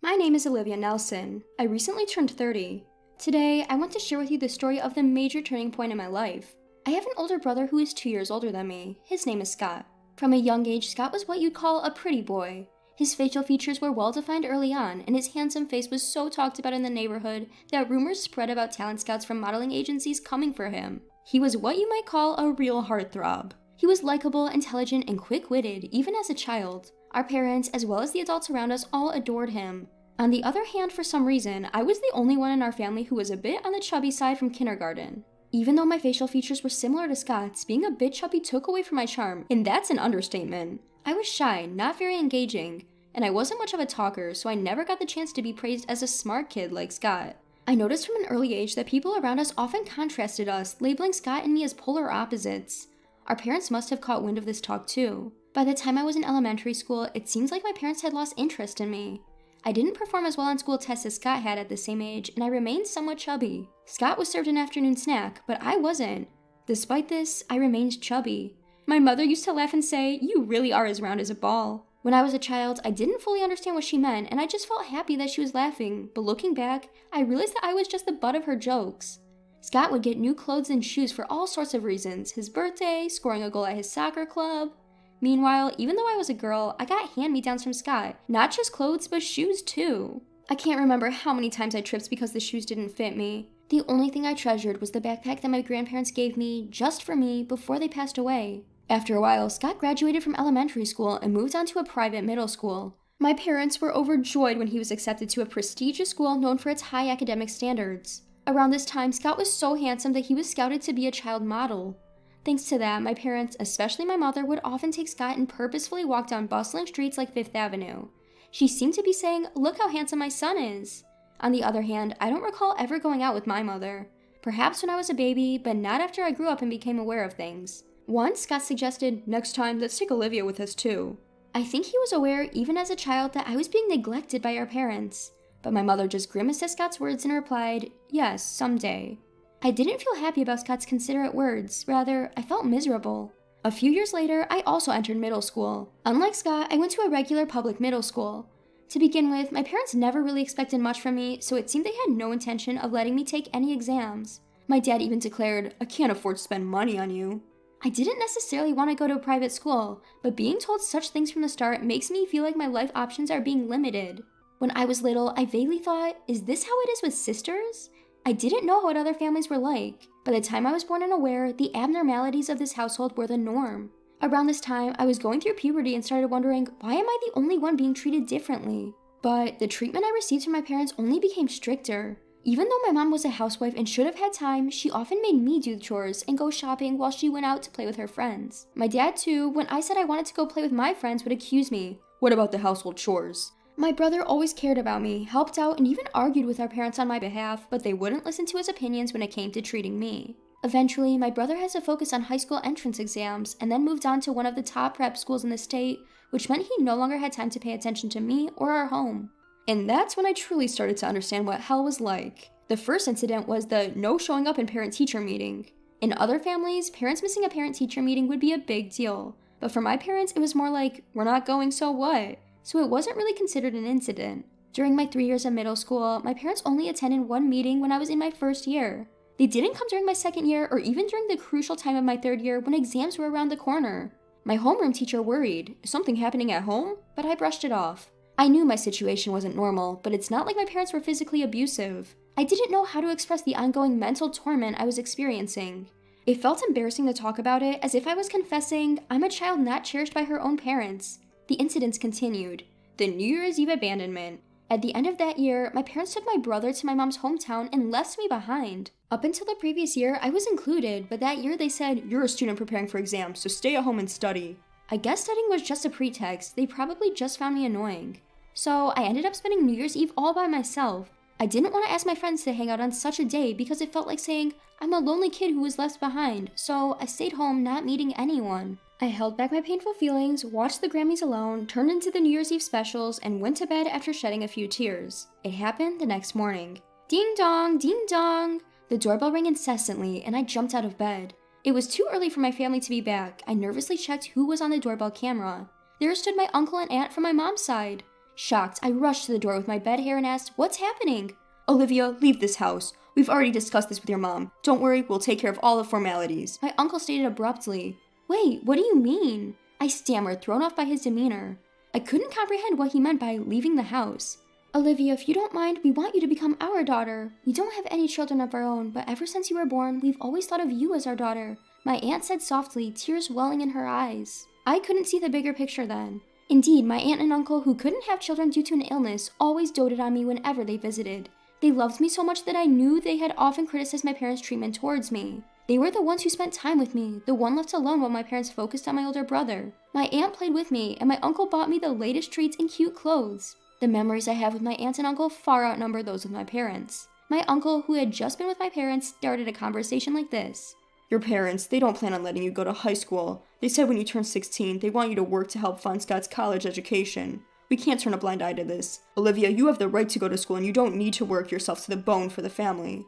My name is Olivia Nelson. I recently turned 30. Today, I want to share with you the story of the major turning point in my life. I have an older brother who is 2 years older than me. His name is Scott. From a young age, Scott was what you'd call a pretty boy. His facial features were well defined early on, and his handsome face was so talked about in the neighborhood that rumors spread about talent scouts from modeling agencies coming for him. He was what you might call a real heartthrob. He was likable, intelligent, and quick-witted, even as a child. Our parents, as well as the adults around us, all adored him. On the other hand, for some reason, I was the only one in our family who was a bit on the chubby side from kindergarten. Even though my facial features were similar to Scott's, being a bit chubby took away from my charm, and that's an understatement. I was shy, not very engaging, and I wasn't much of a talker, so I never got the chance to be praised as a smart kid like Scott. I noticed from an early age that people around us often contrasted us, labeling Scott and me as polar opposites. Our parents must have caught wind of this talk too. By the time I was in elementary school, it seems like my parents had lost interest in me. I didn't perform as well on school tests as Scott had at the same age, and I remained somewhat chubby. Scott was served an afternoon snack, but I wasn't. Despite this, I remained chubby. My mother used to laugh and say, "You really are as round as a ball." When I was a child, I didn't fully understand what she meant, and I just felt happy that she was laughing, but looking back, I realized that I was just the butt of her jokes. Scott would get new clothes and shoes for all sorts of reasons: his birthday, scoring a goal at his soccer club. Meanwhile, even though I was a girl, I got hand-me-downs from Scott. Not just clothes, but shoes too. I can't remember how many times I tripped because the shoes didn't fit me. The only thing I treasured was the backpack that my grandparents gave me, just for me, before they passed away. After a while, Scott graduated from elementary school and moved on to a private middle school. My parents were overjoyed when he was accepted to a prestigious school known for its high academic standards. Around this time, Scott was so handsome that he was scouted to be a child model. Thanks to that, my parents, especially my mother, would often take Scott and purposefully walk down bustling streets like Fifth Avenue. She seemed to be saying, "Look how handsome my son is." On the other hand, I don't recall ever going out with my mother. Perhaps when I was a baby, but not after I grew up and became aware of things. Once, Scott suggested, "Next time, let's take Olivia with us too." I think he was aware, even as a child, that I was being neglected by our parents. But my mother just grimaced at Scott's words and replied, "Yes, someday." I didn't feel happy about Scott's considerate words. Rather, I felt miserable. A few years later, I also entered middle school. Unlike Scott, I went to a regular public middle school. To begin with, my parents never really expected much from me, so it seemed they had no intention of letting me take any exams. My dad even declared, "I can't afford to spend money on you." I didn't necessarily want to go to a private school, but being told such things from the start makes me feel like my life options are being limited. When I was little, I vaguely thought, is this how it is with sisters? I didn't know what other families were like. By the time I was born and aware, the abnormalities of this household were the norm. Around this time, I was going through puberty and started wondering, why am I the only one being treated differently? But the treatment I received from my parents only became stricter. Even though my mom was a housewife and should have had time, she often made me do the chores and go shopping while she went out to play with her friends. My dad too, when I said I wanted to go play with my friends, would accuse me. "What about the household chores?" My brother always cared about me, helped out, and even argued with our parents on my behalf, but they wouldn't listen to his opinions when it came to treating me. Eventually, my brother had to focus on high school entrance exams, and then moved on to one of the top prep schools in the state, which meant he no longer had time to pay attention to me or our home. And that's when I truly started to understand what hell was like. The first incident was the no showing up in parent-teacher meeting. In other families, parents missing a parent-teacher meeting would be a big deal, but for my parents, it was more like, "We're not going, so what?" So it wasn't really considered an incident. During my 3 years of middle school, my parents only attended one meeting when I was in my first year. They didn't come during my second year or even during the crucial time of my third year when exams were around the corner. My homeroom teacher worried, "Is something happening at home?" But I brushed it off. I knew my situation wasn't normal, but it's not like my parents were physically abusive. I didn't know how to express the ongoing mental torment I was experiencing. It felt embarrassing to talk about it, as if I was confessing I'm a child not cherished by her own parents. The incidents continued. The New Year's Eve abandonment. At the end of that year, my parents took my brother to my mom's hometown and left me behind. Up until the previous year, I was included, but that year they said, "You're a student preparing for exams, so stay at home and study." I guess studying was just a pretext. They probably just found me annoying. So I ended up spending New Year's Eve all by myself. I didn't want to ask my friends to hang out on such a day because it felt like saying, I'm a lonely kid who was left behind, so I stayed home not meeting anyone. I held back my painful feelings, watched the Grammys alone, turned into the New Year's Eve specials, and went to bed after shedding a few tears. It happened the next morning. Ding dong, ding dong! The doorbell rang incessantly, and I jumped out of bed. It was too early for my family to be back. I nervously checked who was on the doorbell camera. There stood my uncle and aunt from my mom's side. Shocked, I rushed to the door with my bed hair and asked, "What's happening?" "Olivia, leave this house. We've already discussed this with your mom. Don't worry, we'll take care of all the formalities," my uncle stated abruptly. "Wait, what do you mean?" I stammered, thrown off by his demeanor. I couldn't comprehend what he meant by leaving the house. "Olivia, if you don't mind, we want you to become our daughter. We don't have any children of our own, but ever since you were born, we've always thought of you as our daughter," my aunt said softly, tears welling in her eyes. I couldn't see the bigger picture then. Indeed, my aunt and uncle, who couldn't have children due to an illness, always doted on me whenever they visited. They loved me so much that I knew they had often criticized my parents' treatment towards me. They were the ones who spent time with me, the one left alone while my parents focused on my older brother. My aunt played with me, and my uncle bought me the latest treats and cute clothes. The memories I have with my aunt and uncle far outnumber those with my parents. My uncle, who had just been with my parents, started a conversation like this. "Your parents, they don't plan on letting you go to high school. They said when you turn 16, they want you to work to help fund Scott's college education. We can't turn a blind eye to this. Olivia, you have the right to go to school and you don't need to work yourself to the bone for the family."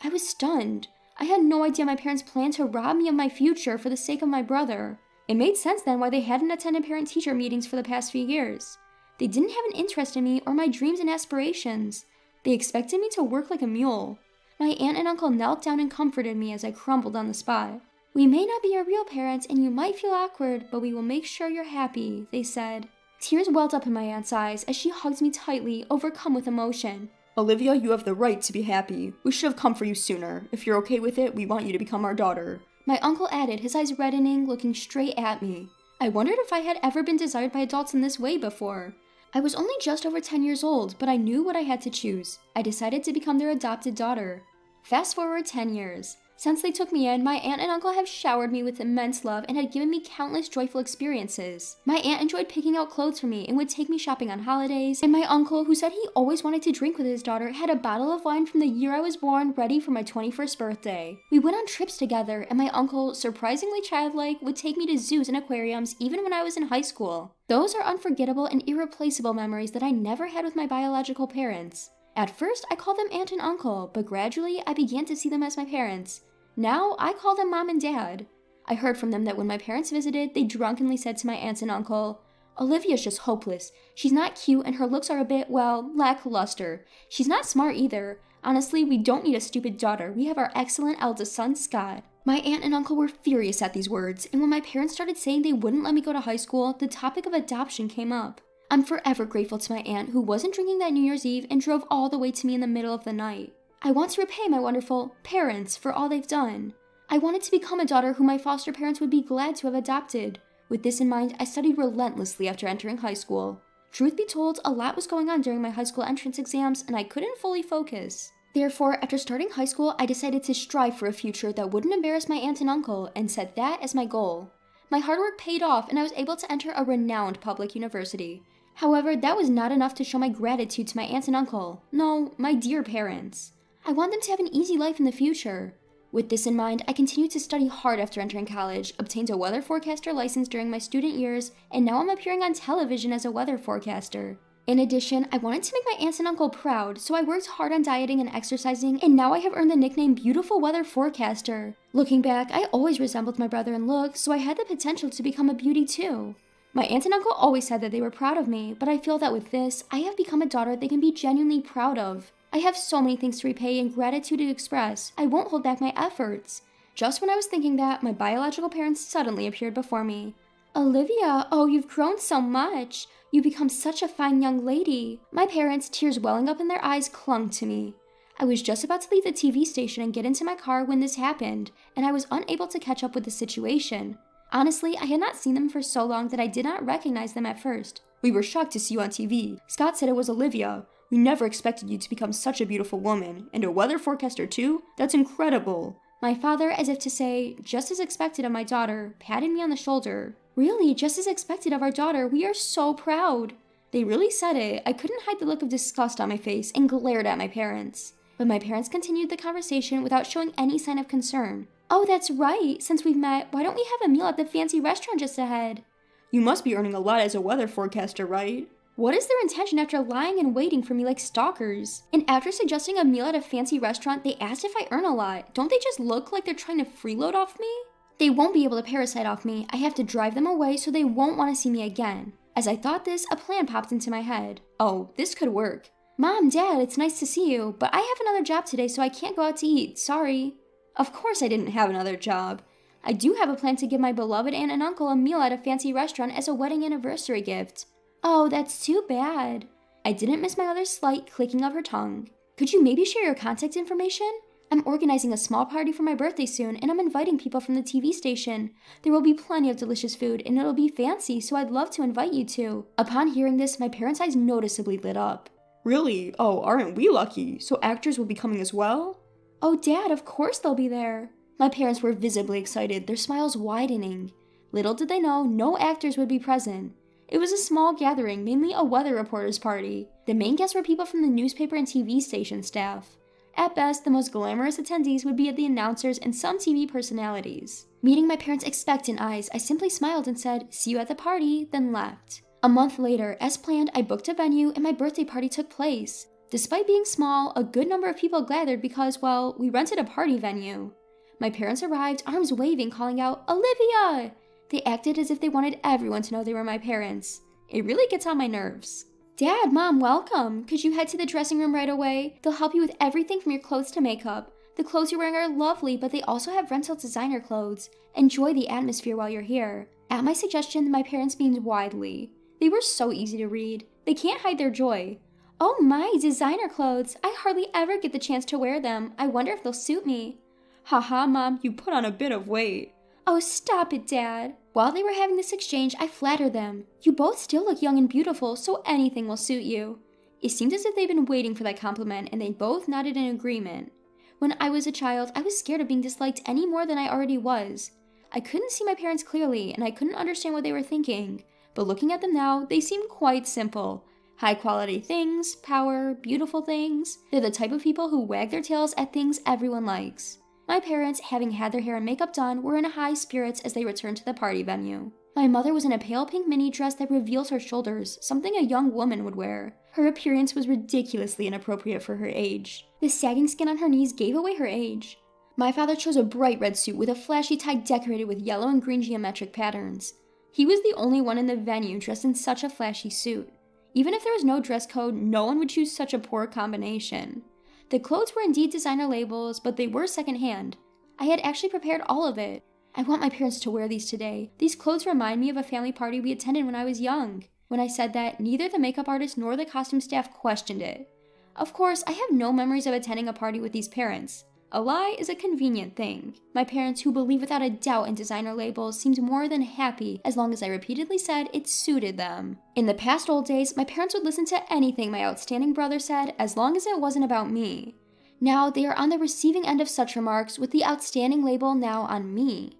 I was stunned. I had no idea my parents planned to rob me of my future for the sake of my brother. It made sense then why they hadn't attended parent-teacher meetings for the past few years. They didn't have an interest in me or my dreams and aspirations. They expected me to work like a mule. My aunt and uncle knelt down and comforted me as I crumbled on the spot. "We may not be your real parents and you might feel awkward, but we will make sure you're happy," they said. Tears welled up in my aunt's eyes as she hugged me tightly, overcome with emotion. "Olivia, you have the right to be happy. We should have come for you sooner. If you're okay with it, we want you to become our daughter," my uncle added, his eyes reddening, looking straight at me. I wondered if I had ever been desired by adults in this way before. I was only just over 10 years old, but I knew what I had to choose. I decided to become their adopted daughter. Fast forward 10 years. Since they took me in, my aunt and uncle have showered me with immense love and had given me countless joyful experiences. My aunt enjoyed picking out clothes for me and would take me shopping on holidays, and my uncle, who said he always wanted to drink with his daughter, had a bottle of wine from the year I was born ready for my 21st birthday. We went on trips together, and my uncle, surprisingly childlike, would take me to zoos and aquariums even when I was in high school. Those are unforgettable and irreplaceable memories that I never had with my biological parents. At first, I called them aunt and uncle, but gradually I began to see them as my parents. Now, I call them mom and dad. I heard from them that when my parents visited, they drunkenly said to my aunts and uncle, "Olivia's just hopeless. She's not cute and her looks are a bit, well, lackluster. She's not smart either. Honestly, we don't need a stupid daughter. We have our excellent eldest son, Scott." My aunt and uncle were furious at these words, and when my parents started saying they wouldn't let me go to high school, the topic of adoption came up. I'm forever grateful to my aunt, who wasn't drinking that New Year's Eve and drove all the way to me in the middle of the night. I want to repay my wonderful parents for all they've done. I wanted to become a daughter who my foster parents would be glad to have adopted. With this in mind, I studied relentlessly after entering high school. Truth be told, a lot was going on during my high school entrance exams, and I couldn't fully focus. Therefore, after starting high school, I decided to strive for a future that wouldn't embarrass my aunt and uncle, and set that as my goal. My hard work paid off, and I was able to enter a renowned public university. However, that was not enough to show my gratitude to my aunt and uncle. No, my dear parents. I want them to have an easy life in the future. With this in mind, I continued to study hard after entering college, obtained a weather forecaster license during my student years, and now I'm appearing on television as a weather forecaster. In addition, I wanted to make my aunts and uncle proud, so I worked hard on dieting and exercising, and now I have earned the nickname Beautiful Weather Forecaster. Looking back, I always resembled my brother in looks, so I had the potential to become a beauty too. My aunt and uncle always said that they were proud of me, but I feel that with this, I have become a daughter they can be genuinely proud of. I have so many things to repay and gratitude to express. I won't hold back my efforts. Just when I was thinking that, my biological parents suddenly appeared before me. "Olivia, oh, you've grown so much. You've become such a fine young lady." My parents, tears welling up in their eyes, clung to me. I was just about to leave the TV station and get into my car when this happened, and I was unable to catch up with the situation. Honestly, I had not seen them for so long that I did not recognize them at first. "We were shocked to see you on TV. Scott said it was Olivia. We never expected you to become such a beautiful woman, and a weather forecaster too? That's incredible." My father, as if to say, just as expected of my daughter, patted me on the shoulder. "Really, just as expected of our daughter. We are so proud." They really said it. I couldn't hide the look of disgust on my face and glared at my parents. But my parents continued the conversation without showing any sign of concern. "Oh, that's right. Since we've met, why don't we have a meal at the fancy restaurant just ahead?" "You must be earning a lot as a weather forecaster, right?" What is their intention after lying and waiting for me like stalkers? And after suggesting a meal at a fancy restaurant, they asked if I earn a lot. Don't they just look like they're trying to freeload off me? They won't be able to parasite off me. I have to drive them away so they won't want to see me again. As I thought this, a plan popped into my head. Oh, this could work. Mom, Dad, it's nice to see you, but I have another job today, so I can't go out to eat. Sorry. Of course I didn't have another job. I do have a plan to give my beloved aunt and uncle a meal at a fancy restaurant as a wedding anniversary gift. Oh, that's too bad. I didn't miss my mother's slight clicking of her tongue. Could you maybe share your contact information? I'm organizing a small party for my birthday soon, and I'm inviting people from the TV station. There will be plenty of delicious food, and it'll be fancy, so I'd love to invite you too. Upon hearing this, my parents' eyes noticeably lit up. Really? Oh, aren't we lucky? So actors will be coming as well? Oh, Dad, of course they'll be there. My parents were visibly excited, their smiles widening. Little did they know, no actors would be present. It was a small gathering, mainly a weather reporter's party. The main guests were people from the newspaper and TV station staff. At best, the most glamorous attendees would be the announcers and some TV personalities. Meeting my parents' expectant eyes, I simply smiled and said, "See you at the party," then left. A month later, as planned, I booked a venue and my birthday party took place. Despite being small, a good number of people gathered because, well, we rented a party venue. My parents arrived, arms waving, calling out, "Olivia!" They acted as if they wanted everyone to know they were my parents. It really gets on my nerves. "Dad, Mom, welcome. Could you head to the dressing room right away? They'll help you with everything from your clothes to makeup. The clothes you're wearing are lovely, but they also have rental designer clothes. Enjoy the atmosphere while you're here." At my suggestion, my parents beamed widely. They were so easy to read. They can't hide their joy. "Oh my, designer clothes. I hardly ever get the chance to wear them. I wonder if they'll suit me." Haha, Mom, you put on a bit of weight. "Oh, stop it, Dad." While they were having this exchange, I flattered them. "You both still look young and beautiful, so anything will suit you." It seemed as if they'd been waiting for that compliment, and they both nodded in agreement. When I was a child, I was scared of being disliked any more than I already was. I couldn't see my parents clearly, and I couldn't understand what they were thinking. But looking at them now, they seemed quite simple. High-quality things, power, beautiful things. They're the type of people who wag their tails at things everyone likes. My parents, having had their hair and makeup done, were in high spirits as they returned to the party venue. My mother was in a pale pink mini dress that revealed her shoulders, something a young woman would wear. Her appearance was ridiculously inappropriate for her age. The sagging skin on her knees gave away her age. My father chose a bright red suit with a flashy tie decorated with yellow and green geometric patterns. He was the only one in the venue dressed in such a flashy suit. Even if there was no dress code, no one would choose such a poor combination. The clothes were indeed designer labels, but they were secondhand. I had actually prepared all of it. I want my parents to wear these today. These clothes remind me of a family party we attended when I was young. When I said that, neither the makeup artist nor the costume staff questioned it. Of course, I have no memories of attending a party with these parents. A lie is a convenient thing. My parents, who believe without a doubt in designer labels, seemed more than happy as long as I repeatedly said it suited them. In the past old days, my parents would listen to anything my outstanding brother said as long as it wasn't about me. Now they are on the receiving end of such remarks, with the outstanding label now on me.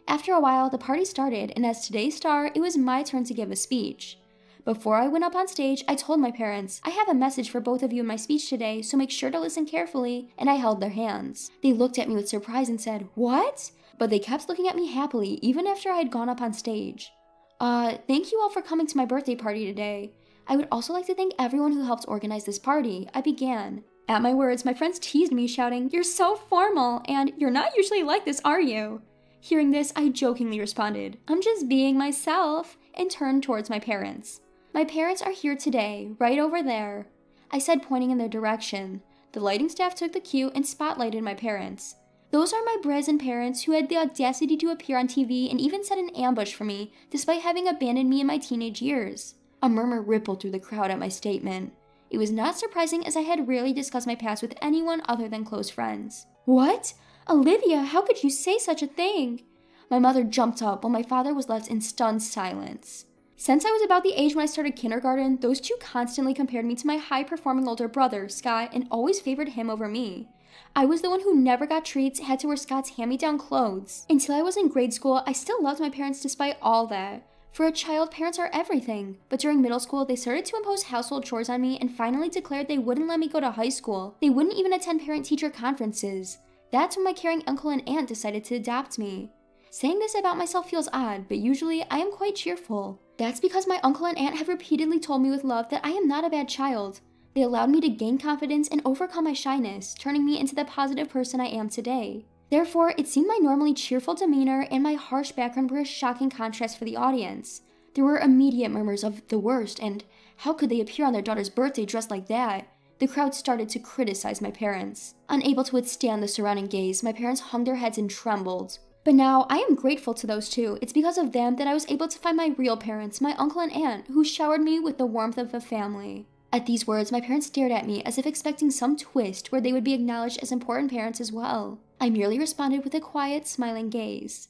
After a while, the party started, and as today's star, it was my turn to give a speech. Before I went up on stage, I told my parents, "I have a message for both of you in my speech today, so make sure to listen carefully," and I held their hands. They looked at me with surprise and said, "What?" But they kept looking at me happily, even after I had gone up on stage. Thank you all for coming to my birthday party today. I would also like to thank everyone who helped organize this party," I began. At my words, my friends teased me, shouting, "You're so formal," and "You're not usually like this, are you?" Hearing this, I jokingly responded, "I'm just being myself," and turned towards my parents. "My parents are here today, right over there," I said, pointing in their direction. The lighting staff took the cue and spotlighted my parents. "Those are my brazen parents who had the audacity to appear on TV and even set an ambush for me, despite having abandoned me in my teenage years." A murmur rippled through the crowd at my statement. It was not surprising, as I had rarely discussed my past with anyone other than close friends. "What? Olivia, how could you say such a thing?" My mother jumped up while my father was left in stunned silence. Since I was about the age when I started kindergarten, those two constantly compared me to my high-performing older brother, Scott, and always favored him over me. I was the one who never got treats, had to wear Scott's hand-me-down clothes. Until I was in grade school, I still loved my parents despite all that. For a child, parents are everything. But during middle school, they started to impose household chores on me and finally declared they wouldn't let me go to high school. They wouldn't even attend parent-teacher conferences. That's when my caring uncle and aunt decided to adopt me. Saying this about myself feels odd, but usually I am quite cheerful. That's because my uncle and aunt have repeatedly told me with love that I am not a bad child. They allowed me to gain confidence and overcome my shyness, turning me into the positive person I am today. Therefore, it seemed my normally cheerful demeanor and my harsh background were a shocking contrast for the audience. There were immediate murmurs of the worst, and how could they appear on their daughter's birthday dressed like that? The crowd started to criticize my parents. Unable to withstand the surrounding gaze, my parents hung their heads and trembled. But now, I am grateful to those two. It's because of them that I was able to find my real parents, my uncle and aunt, who showered me with the warmth of a family. At these words, my parents stared at me as if expecting some twist where they would be acknowledged as important parents as well. I merely responded with a quiet, smiling gaze.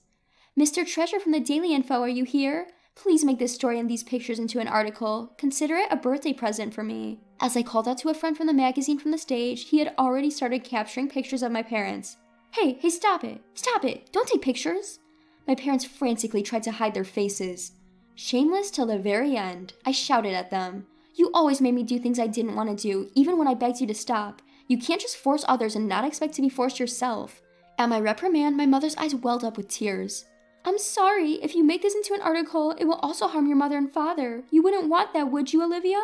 Mr. Treasure from the Daily Info, are you here? Please make this story and these pictures into an article. Consider it a birthday present for me. As I called out to a friend from the magazine from the stage, he had already started capturing pictures of my parents. Hey, stop it! Stop it! Don't take pictures! My parents frantically tried to hide their faces. Shameless till the very end, I shouted at them. You always made me do things I didn't want to do, even when I begged you to stop. You can't just force others and not expect to be forced yourself. At my reprimand, my mother's eyes welled up with tears. I'm sorry, if you make this into an article, it will also harm your mother and father. You wouldn't want that, would you, Olivia?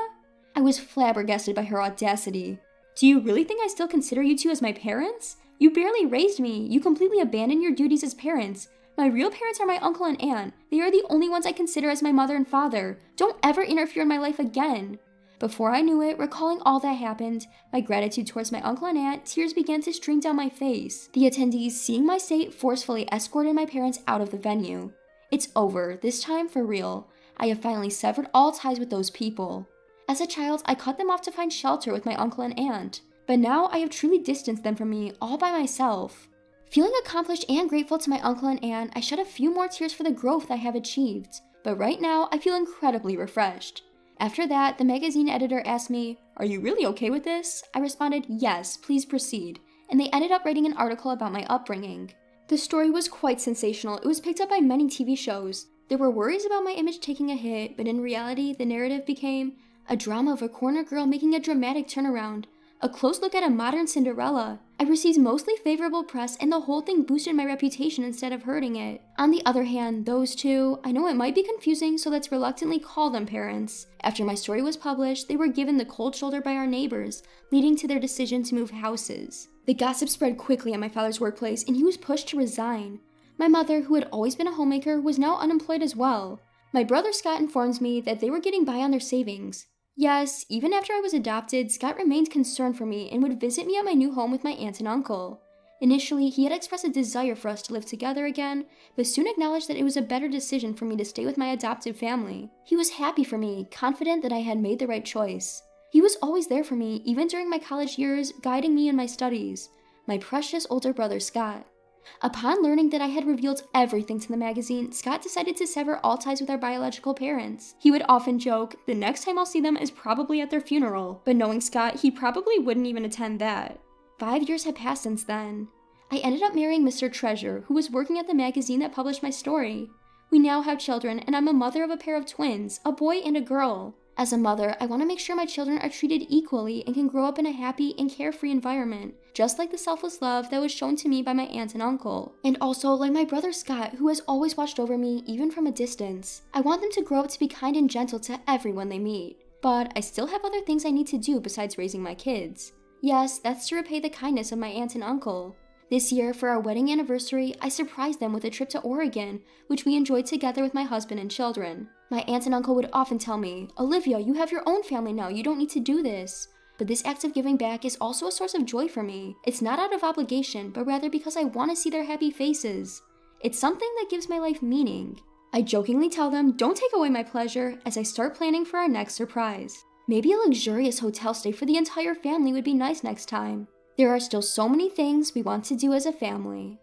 I was flabbergasted by her audacity. Do you really think I still consider you two as my parents? You barely raised me. You completely abandoned your duties as parents. My real parents are my uncle and aunt. They are the only ones I consider as my mother and father. Don't ever interfere in my life again. Before I knew it, recalling all that happened, my gratitude towards my uncle and aunt, tears began to stream down my face. The attendees, seeing my state, forcefully escorted my parents out of the venue. It's over, this time for real. I have finally severed all ties with those people. As a child, I cut them off to find shelter with my uncle and aunt. But now I have truly distanced them from me, all by myself. Feeling accomplished and grateful to my uncle and aunt, I shed a few more tears for the growth I have achieved. But right now, I feel incredibly refreshed. After that, the magazine editor asked me, "Are you really okay with this?" I responded, "Yes, please proceed," and they ended up writing an article about my upbringing. The story was quite sensational. It was picked up by many TV shows. There were worries about my image taking a hit, but in reality, the narrative became a drama of a corner girl making a dramatic turnaround, a close look at a modern Cinderella. I received mostly favorable press, and the whole thing boosted my reputation instead of hurting it. On the other hand, those two, I know it might be confusing, so let's reluctantly call them parents. After my story was published, they were given the cold shoulder by our neighbors, leading to their decision to move houses. The gossip spread quickly at my father's workplace, and he was pushed to resign. My mother, who had always been a homemaker, was now unemployed as well. My brother Scott informs me that they were getting by on their savings. Yes, even after I was adopted, Scott remained concerned for me and would visit me at my new home with my aunt and uncle. Initially, he had expressed a desire for us to live together again, but soon acknowledged that it was a better decision for me to stay with my adoptive family. He was happy for me, confident that I had made the right choice. He was always there for me, even during my college years, guiding me in my studies. My precious older brother, Scott. Upon learning that I had revealed everything to the magazine, Scott decided to sever all ties with our biological parents. He would often joke, "The next time I'll see them is probably at their funeral," but knowing Scott, he probably wouldn't even attend that. 5 years had passed since then. I ended up marrying Mr. Treasure, who was working at the magazine that published my story. We now have children, and I'm a mother of a pair of twins, a boy and a girl. As a mother, I want to make sure my children are treated equally and can grow up in a happy and carefree environment, just like the selfless love that was shown to me by my aunt and uncle. And also, like my brother Scott, who has always watched over me, even from a distance. I want them to grow up to be kind and gentle to everyone they meet. But I still have other things I need to do besides raising my kids. Yes, that's to repay the kindness of my aunt and uncle. This year, for our wedding anniversary, I surprised them with a trip to Oregon, which we enjoyed together with my husband and children. My aunt and uncle would often tell me, "Olivia, you have your own family now, you don't need to do this." But this act of giving back is also a source of joy for me. It's not out of obligation, but rather because I want to see their happy faces. It's something that gives my life meaning. I jokingly tell them, "Don't take away my pleasure," as I start planning for our next surprise. Maybe a luxurious hotel stay for the entire family would be nice next time. There are still so many things we want to do as a family.